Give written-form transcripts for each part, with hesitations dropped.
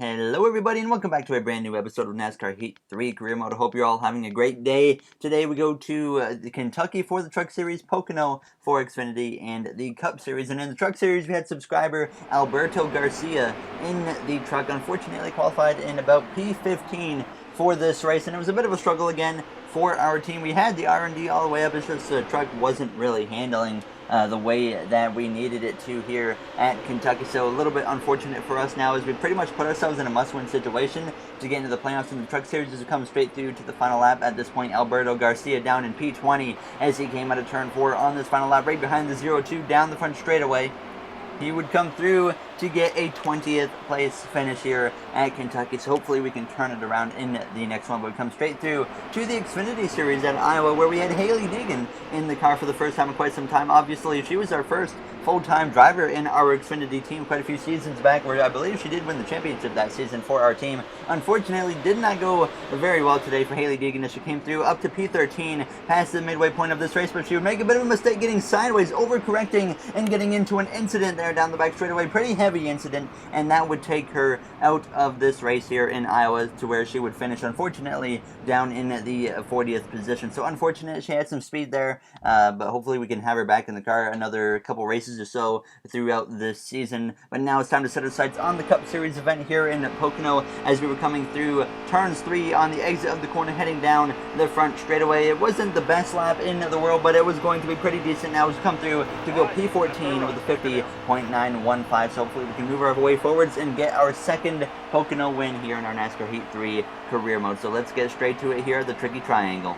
Hello everybody and welcome back to a brand new episode of NASCAR Heat 3 Career Mode. I hope you're all having a great day. Today we go to Kentucky for the Truck Series, Pocono for Xfinity, and the Cup Series. And in the Truck Series we had subscriber Alberto Garcia in the truck. Unfortunately qualified in about P15 for this race, and it was a bit of a struggle again for our team. We had the R&D all the way up. It's just the truck wasn't really handling the way that we needed it to here at Kentucky. So a little bit unfortunate for us now as we pretty much put ourselves in a must-win situation to get into the playoffs in the Truck Series as we come straight through to the final lap. At this point, Alberto Garcia down in P20 as he came out of turn 4 on this final lap, right behind the 0-2 down the front straightaway. He would come through to get a 20th place finish here at Kentucky. So hopefully we can turn it around in the next one. But we come straight through to the Xfinity Series at Iowa, where we had Hailie Deegan in the car for the first time in quite some time. Obviously, she was our first full-time driver in our Xfinity team quite a few seasons back, where I believe she did win the championship that season for our team. Unfortunately, did not go very well today for Hailie Deegan as she came through up to P13 past the midway point of this race, but she would make a bit of a mistake getting sideways, overcorrecting, and getting into an incident there down the back straightaway. Pretty heavy incident, and that would take her out of this race here in Iowa to where she would finish, unfortunately, down in the 40th position. So unfortunate, she had some speed there, but hopefully we can have her back in the car another couple races or so throughout this season. But now it's time to set our sights on the Cup Series event here in Pocono as we were coming through turns 3 on the exit of the corner heading down the front straightaway. It wasn't the best lap in the world, but it was going to be pretty decent. Now it's come through to go P14 with a 50.915, so hopefully we can move our way forwards and get our second Pocono win here in our NASCAR Heat 3 career mode. So let's get straight to it here, the Tricky Triangle.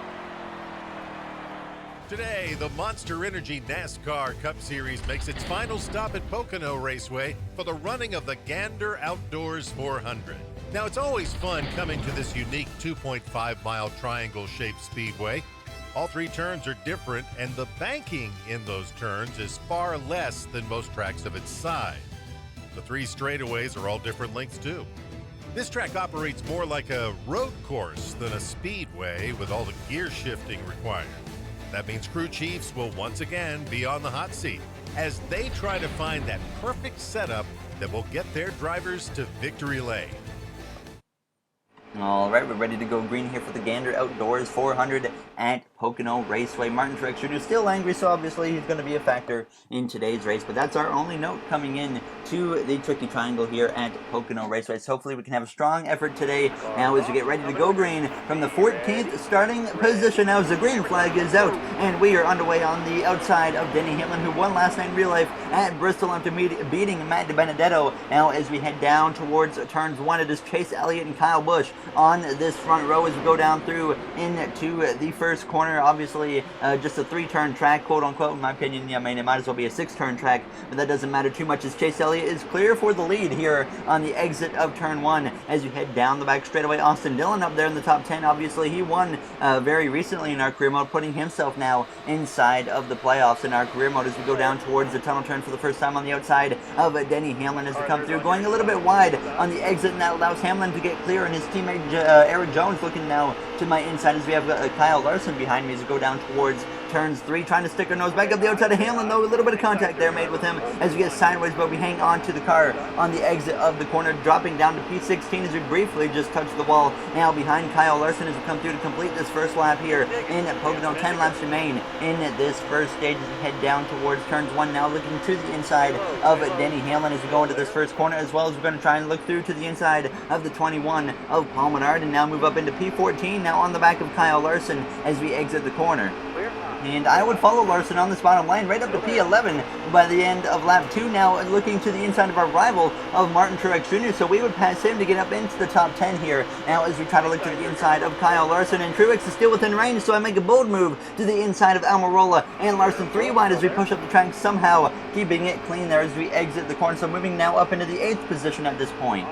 Today, the Monster Energy NASCAR Cup Series makes its final stop at Pocono Raceway for the running of the Gander Outdoors 400. Now, it's always fun coming to this unique 2.5-mile triangle-shaped speedway. All 3 turns are different, and the banking in those turns is far less than most tracks of its size. The 3 straightaways are all different lengths, too. This track operates more like a road course than a speedway with all the gear shifting required. That means crew chiefs will once again be on the hot seat as they try to find that perfect setup that will get their drivers to victory lane. Alright, we're ready to go green here for the Gander Outdoors 400 at Pocono Raceway. Martin Truex Jr. still angry, so obviously he's going to be a factor in today's race. But that's our only note coming in to the Tricky Triangle here at Pocono Raceway. So hopefully we can have a strong effort today now as we get ready to go green from the 14th starting position. Now as the green flag is out, and we are underway on the outside of Denny Hamlin, who won last night in real life at Bristol after beating Matt DiBenedetto. Now as we head down towards turns 1, it is Chase Elliott and Kyle Busch on this front row as we go down through into the first corner. Obviously, just a 3-turn track, quote unquote, in my opinion. I mean, it might as well be a 6-turn track, but that doesn't matter too much as Chase Elliott is clear for the lead here on the exit of turn 1 as you head down the back straightaway. Austin Dillon up there in the top 10. Obviously, he won very recently in our career mode, putting himself now inside of the playoffs in our career mode as we go down towards the tunnel turn for the first time on the outside of Denny Hamlin as we come through, going a little bit wide on the exit, and that allows Hamlin to get clear, and his teammate Eric Jones looking now to my inside as we have Kyle Larson behind me as we go down towards turns 3, trying to stick our nose back up the outside of Hamlin, though a little bit of contact there made with him as we get sideways, but we hang on to the car on the exit of the corner, dropping down to P16 as we briefly just touch the wall now behind Kyle Larson as we come through to complete this first lap here in Pocono. 10 laps remain in this first stage as we head down towards turns 1, now looking to the inside of Denny Hamlin as we go into this first corner, as well as we're going to try and look through to the inside of the 21 of Paul Menard, and now move up into P14 now on the back of Kyle Larson as we exit the corner. And I would follow Larson on this bottom line right up to P11 by the end of lap 2 now, looking to the inside of our rival of Martin Truex Jr. So we would pass him to get up into the top 10 here now as we try to look to the inside of Kyle Larson, and Truex is still within range, so I make a bold move to the inside of Almirola and Larson 3 wide as we push up the track, somehow keeping it clean there as we exit the corner. So moving now up into the 8th position at this point.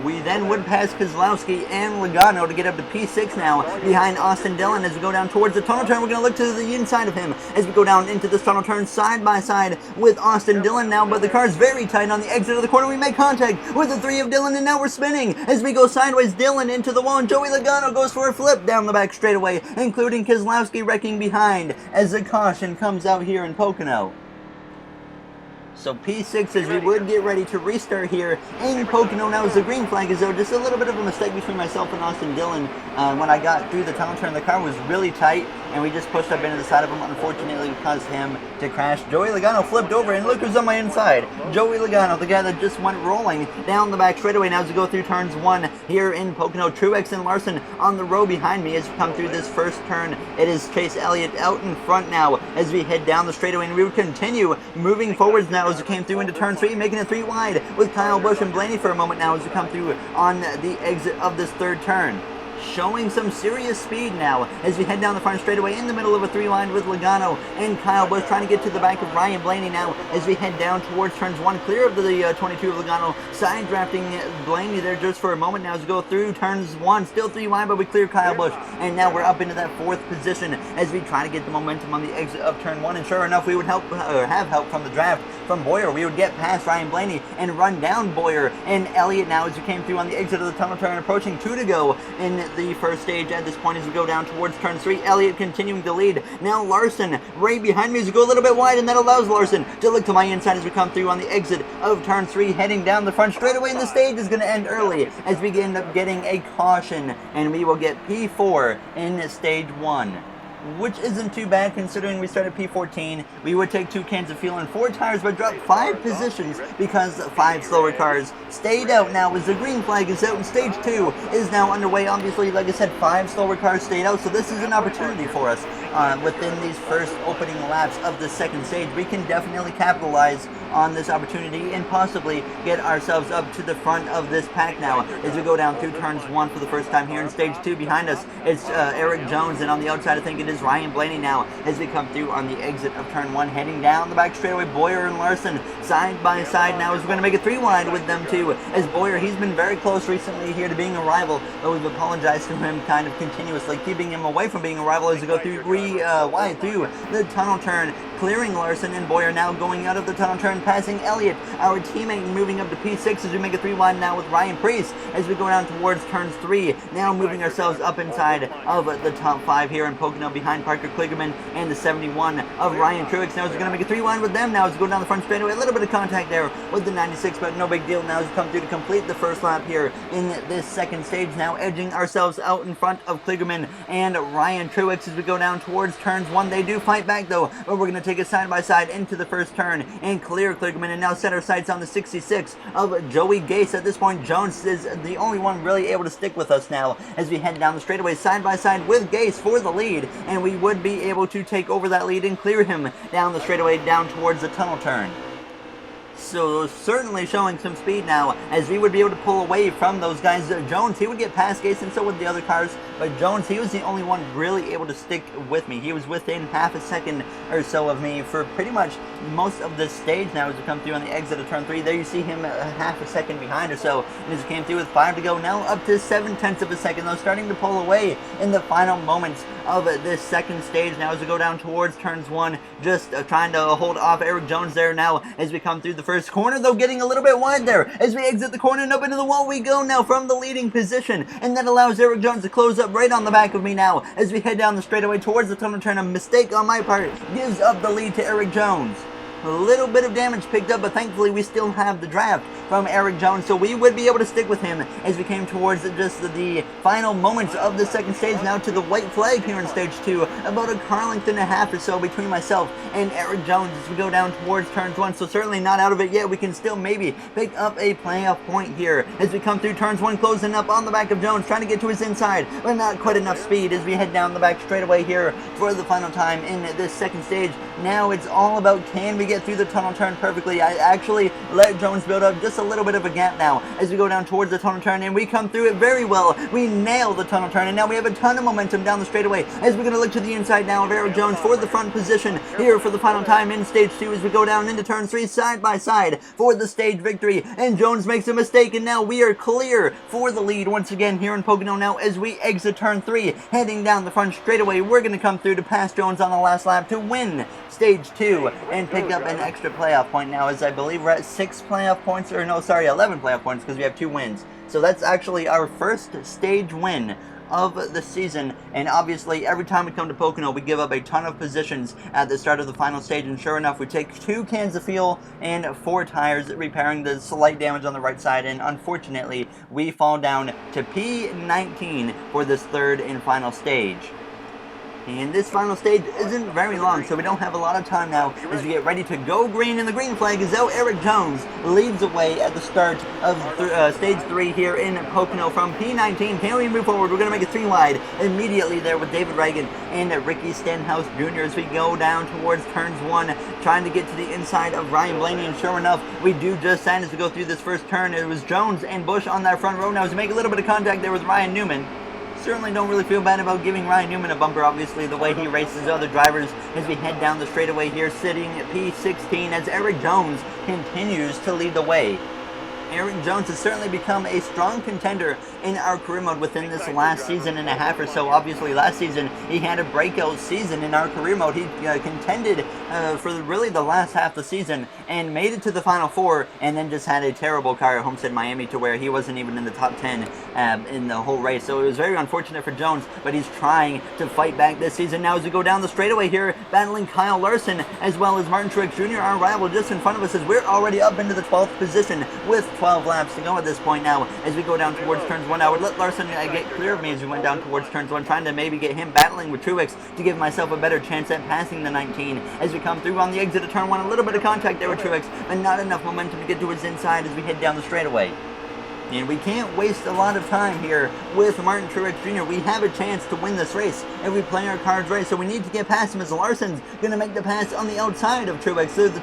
We then would pass Kozlowski and Logano to get up to P6 now behind Austin Dillon as we go down towards the tunnel turn. We're going to look to the inside of him as we go down into this tunnel turn side by side with Austin Dillon now, but the car is very tight on the exit of the corner. We make contact with the 3 of Dillon, and now we're spinning as we go sideways. Dillon into the wall, and Joey Logano goes for a flip down the back straightaway, including Kozlowski wrecking behind as the caution comes out here in Pocono. So P6 as we would get ready to restart here in Pocono. Now as the green flag is out, just a little bit of a mistake between myself and Austin Dillon. When I got through the tunnel turn, the car was really tight, and we just pushed up into the side of him. Unfortunately, it caused him to crash. Joey Logano flipped over, and look who's on my inside. Joey Logano, the guy that just went rolling down the back straightaway. Now as we go through turns 1 here in Pocono, Truex and Larson on the row behind me as we come through this first turn. It is Chase Elliott out in front now as we head down the straightaway, and we would continue moving forwards now as we came through into turn 3, making it 3 wide with Kyle Busch and Blaney for a moment now as we come through on the exit of this third turn. Showing some serious speed now as we head down the front straightaway in the middle of a 3-line with Logano and Kyle Busch trying to get to the back of Ryan Blaney now as we head down towards turns 1, clear of the 22 of Logano, side drafting Blaney there just for a moment now as we go through turns 1, still 3 wide, but we clear Kyle Busch, and now we're up into that 4th position as we try to get the momentum on the exit of turn 1, and sure enough we would have help from the draft from Boyer. We would get past Ryan Blaney and run down Boyer and Elliott now as we came through on the exit of the tunnel turn, approaching 2 to go in the first stage at this point as we go down towards turn 3. Elliott continuing to lead. Now Larson right behind me as we go a little bit wide, and that allows Larson to look to my inside as we come through on the exit of turn 3, heading down the front straightaway, and the stage is going to end early as we end up getting a caution, and we will get P4 in stage 1. Which isn't too bad considering we started P14. We would take 2 cans of fuel and 4 tires, but dropped 5 positions because 5 slower cars stayed out now as the green flag is out, and stage 2 is now underway. Obviously, like I said, 5 slower cars stayed out, so this is an opportunity for us within these first opening laps of the second stage. We can definitely capitalize on this opportunity and possibly get ourselves up to the front of this pack now as we go down through turns 1 for the first time here in stage 2. Behind us it's Eric Jones, and on the outside I think it is Ryan Blaney now as we come through on the exit of turn 1, heading down the back straightaway. Boyer and Larson side by side now as we're going to make it 3 wide with them too, as Boyer, he's been very close recently here to being a rival, but we've apologized to him kind of continuously, keeping him away from being a rival as we go through 3 wide through the tunnel turn, clearing Larson and Boyer now going out of the tunnel turn, passing Elliott, our teammate, moving up to P6 as we make it 3 wide now with Ryan Preece as we go down towards turns 3, now moving ourselves up inside of the top 5 here in Pocono behind Parker Kligerman and the 71 of Ryan Truex. Now as we're going to make a 3 wide with them now as we go down the front straightaway. A little bit of contact there with the 96, but no big deal now as we come through to complete the first lap here in this second stage, now edging ourselves out in front of Kligerman and Ryan Truex as we go down towards turns 1. They do fight back though, but we're going to take it side by side into the first turn and clear Kligerman, and now set our sights on the 66 of Joey Gase. At this point, Jones is the only one really able to stick with us now as we head down the straightaway side by side with Gase for the lead, and we would be able to take over that lead and clear him down the straightaway down towards the tunnel turn. So certainly showing some speed now as we would be able to pull away from those guys. Jones, he would get past Gase and so would the other cars, but Jones, he was the only one really able to stick with me. He was within half a second or so of me for pretty much most of this stage now as we come through on the exit of turn 3. There you see him half a second behind or so, and as we came through with 5 to go, now up to 7/10 of a second though, starting to pull away in the final moments of this second stage now as we go down towards turns 1, just trying to hold off Eric Jones there now as we come through the first corner, though getting a little bit wide there as we exit the corner and up into the wall we go now from the leading position, and that allows Eric Jones to close up right on the back of me now as we head down the straightaway towards the tunnel turn. A mistake on my part gives up the lead to Eric Jones. A little bit of damage picked up, but thankfully we still have the draft from Eric Jones, so we would be able to stick with him as we came towards just the final moments of the second stage now to the white flag here in stage 2. About a car length and a half or so between myself and Eric Jones as we go down towards turns 1, so certainly not out of it yet. We can still maybe pick up a playoff point here as we come through turns 1, closing up on the back of Jones, trying to get to his inside, but not quite enough speed as we head down the back straightaway here for the final time in this second stage. Now it's all about, can we get through the tunnel turn perfectly? I actually let Jones build up just a little bit of a gap now as we go down towards the tunnel turn, and we come through it very well. We nail the tunnel turn, and now we have a ton of momentum down the straightaway as we're going to look to the inside now of Eric Jones for the front position here for the final time in stage 2 as we go down into turn 3 side by side for the stage victory, and Jones makes a mistake, and now we are clear for the lead once again here in Pocono now as we exit turn 3, heading down the front straightaway. We're going to come through to pass Jones on the last lap to win stage 2 and pick up an extra playoff point now, as I believe we're at 6 playoff points, or no, sorry, 11 playoff points because we have 2 wins. So that's actually our first stage win of the season. And obviously, every time we come to Pocono, we give up a ton of positions at the start of the final stage. And sure enough, we take 2 cans of fuel and 4 tires, repairing the slight damage on the right side. And unfortunately, we fall down to P19 for this third and final stage. And this final stage isn't very long, so we don't have a lot of time now as we get ready to go green. And the green flag is out. Eric Jones leads the way at the start of stage 3 here in Pocono from P19. Can we move forward? We're going to make it 3 wide immediately there with David Reagan and Ricky Stenhouse Jr. as we go down towards turns 1, trying to get to the inside of Ryan Blaney. And sure enough, we do just that as we go through this first turn. It was Jones and Bush on that front row. Now as we make a little bit of contact there with Ryan Newman. Certainly don't really feel bad about giving Ryan Newman a bumper, obviously, the way he races other drivers as we head down the straightaway here, sitting at P16 as Eric Jones continues to lead the way. Eric Jones has certainly become a strong contender in our career mode within this last season and a half or so. Obviously, last season he had a breakout season in our career mode. He contended for really the last half of the season and made it to the Final Four, and then just had a terrible car at Homestead Miami to where he wasn't even in the top 10 in the whole race. So it was very unfortunate for Jones, but he's trying to fight back this season. Now as we go down the straightaway here, battling Kyle Larson as well as Martin Truex Jr., our rival just in front of us, as we're already up into the 12th position with 12 laps to go at this point now as we go down towards turns 1. I would let Larson get clear of me as we went down towards turns 1, trying to maybe get him battling with Truex to give myself a better chance at passing the 19. As we come through on the exit of turn 1, a little bit of contact there with Truex, but not enough momentum to get to his inside as we head down the straightaway. And we can't waste a lot of time here with Martin Truex Jr. We have a chance to win this race if we play our cards right, so we need to get past him as Larson's going to make the pass on the outside of Truex through the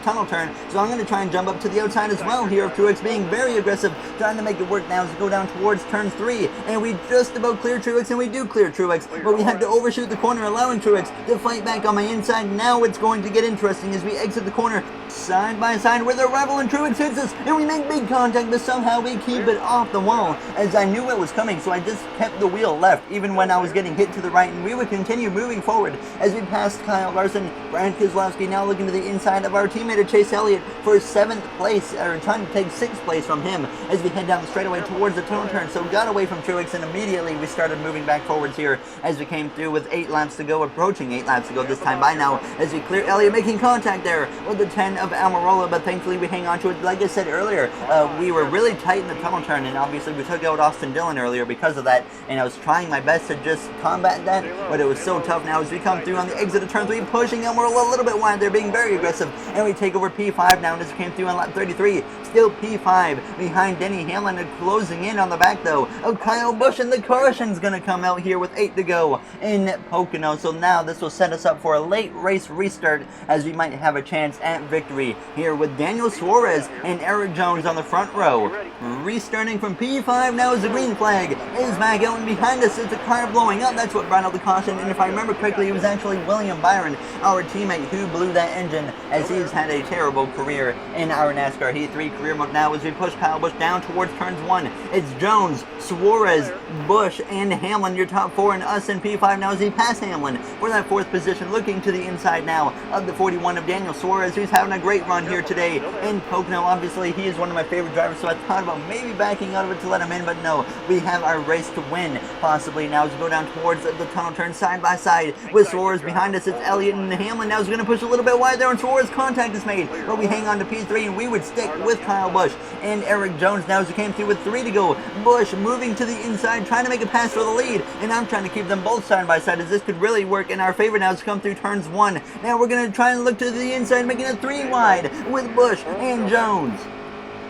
tunnel turn. So I'm going to try and jump up to the outside as well here of Truex, being very aggressive, trying to make it work now as we go down towards turn 3. And we just about clear Truex, and we do clear Truex, but we had to overshoot the corner, allowing Truex to fight back on my inside. Now it's going to get interesting as we exit the corner side by side with our rival, and Truex hits us, and we make big contact, but somehow we keep it off the wall as I knew it was coming, so I just kept the wheel left even when I was getting hit to the right, and we would continue moving forward as we passed Kyle Larson. Brad Keselowski now looking to the inside of our teammate Chase Elliott for 7th place, or trying to take 6th place from him as we head down the straightaway towards the tunnel turn. So got away from Truex, and immediately we started moving back forwards here as we came through with 8 laps to go, approaching 8 laps to go this time by now as we clear Elliott, making contact there with the 10 of Almirola, but thankfully we hang on to it. Like I said earlier, we were really tight in the tunnel turn, and obviously we took out Austin Dillon earlier because of that, and I was trying my best to just combat that, but it was so tough. Now as we come through on the exit of turn 3, pushing Almirola a little bit wide there, being very aggressive, and we take over P5 now, and as we came through on lap 33, still P5 behind Denny Hamlin, and closing in on the back though of Kyle Busch, and the caution's gonna come out here with 8 to go in Pocono. So now this will set us up for a late race restart as we might have a chance at victory here with Daniel Suarez and Eric Jones on the front row. Restarting from P5 now as the green flag is back out, and behind us is the car blowing up. That's what brought out the caution, and if I remember correctly, it was actually William Byron, our teammate, who blew that engine as he's had a terrible career in our NASCAR Heat 3 career mode. Now as we push Kyle Busch down towards turns 1, it's Jones, Suarez, Busch, and Hamlin, your top 4, and us in P5 now as he pass Hamlin for that 4th position, looking to the inside now of the 41 of Daniel Suarez, who's having a great run here today in Pocono. Obviously, he is one of my favorite drivers, so I thought about maybe backing out of it to let him in, but no, we have our race to win, possibly. Now as we go down towards the tunnel turn side by side with Suarez behind us, it's Elliott and Hamlin. Now is going to push a little bit wide there, and Suarez contact is made, but we hang on to P3, and we would stick with Kyle Busch and Eric Jones now as we came through with 3 to go. Busch moving to the inside, trying to make a pass for the lead, and I'm trying to keep them both side by side as this could really work in our favor now as we come through turns 1. Now we're going to try and look to the inside, making it 3 wide with Busch and Jones.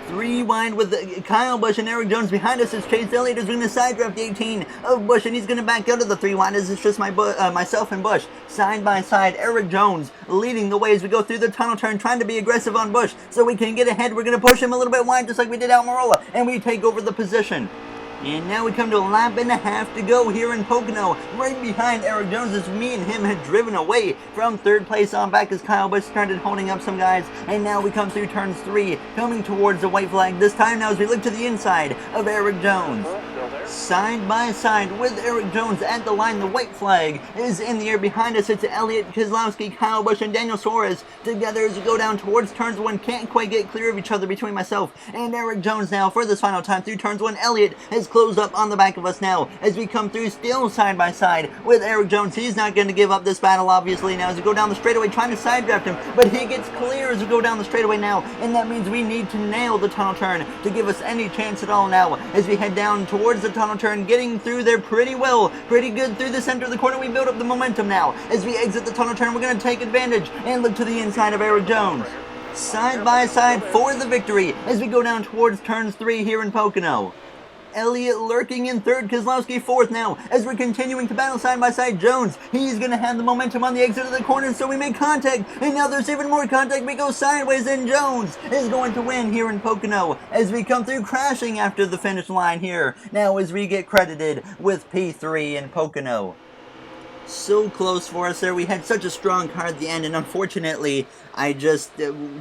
3 wide with Kyle Busch and Eric Jones. Behind us is Chase Elliott, who's going to side draft the 18 of Busch, and he's going to back out of the 3 wide as it's just myself and Busch side by side. Eric Jones leading the way as we go through the tunnel turn, trying to be aggressive on Busch so we can get ahead. We're going to push him a little bit wide just like we did Almirola, and we take over the position. And now we come to a lap and a half to go here in Pocono. Right behind Eric Jones as me and him had driven away from 3rd place on back as Kyle Busch started holding up some guys. And now we come through turns 3, coming towards the white flag this time now as we look to the inside of Eric Jones. Side by side with Eric Jones at the line. The white flag is in the air behind us. It's Elliott Kozlowski, Kyle Busch, and Daniel Suarez together as we go down towards turns 1. Can't quite get clear of each other between myself and Eric Jones now for this final time through turns 1. Elliott has closed up on the back of us now as we come through still side by side with Eric Jones. He's not going to give up this battle obviously now as we go down the straightaway trying to side draft him, but he gets clear as we go down the straightaway now, and that means we need to nail the tunnel turn to give us any chance at all now as we head down towards the tunnel turn, getting through there pretty good through the center of the corner. We build up the momentum now as we exit the tunnel turn. We're going to take advantage and look to the inside of Eric Jones. Side by side for the victory as we go down towards turns 3 here in Pocono. Elliott lurking in third, Kozlowski fourth now as we're continuing to battle side by side. Jones, he's going to have the momentum on the exit of the corner, so we make contact, and now there's even more contact. We go sideways, and Jones is going to win here in Pocono as we come through crashing after the finish line here now as we get credited with P3 in Pocono. So close for us there. We had such a strong car at the end, and unfortunately I just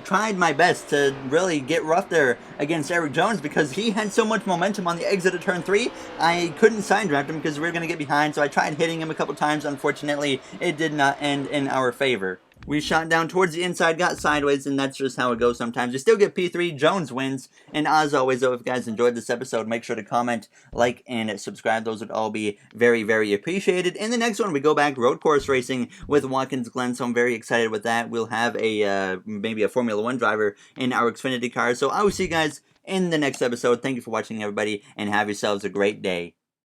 tried my best to really get rough there against Eric Jones because he had so much momentum on the exit of turn 3. I couldn't side draft him because we were going to get behind, so I tried hitting him a couple times. Unfortunately, it did not end in our favor. We shot down towards the inside, got sideways, and that's just how it goes sometimes. We still get P3, Jones wins, and as always, though, if you guys enjoyed this episode, make sure to comment, like, and subscribe. Those would all be very, very appreciated. In the next one, we go back road course racing with Watkins Glen, so I'm very excited with that. We'll have a maybe a Formula 1 driver in our Xfinity car, so I will see you guys in the next episode. Thank you for watching, everybody, and have yourselves a great day.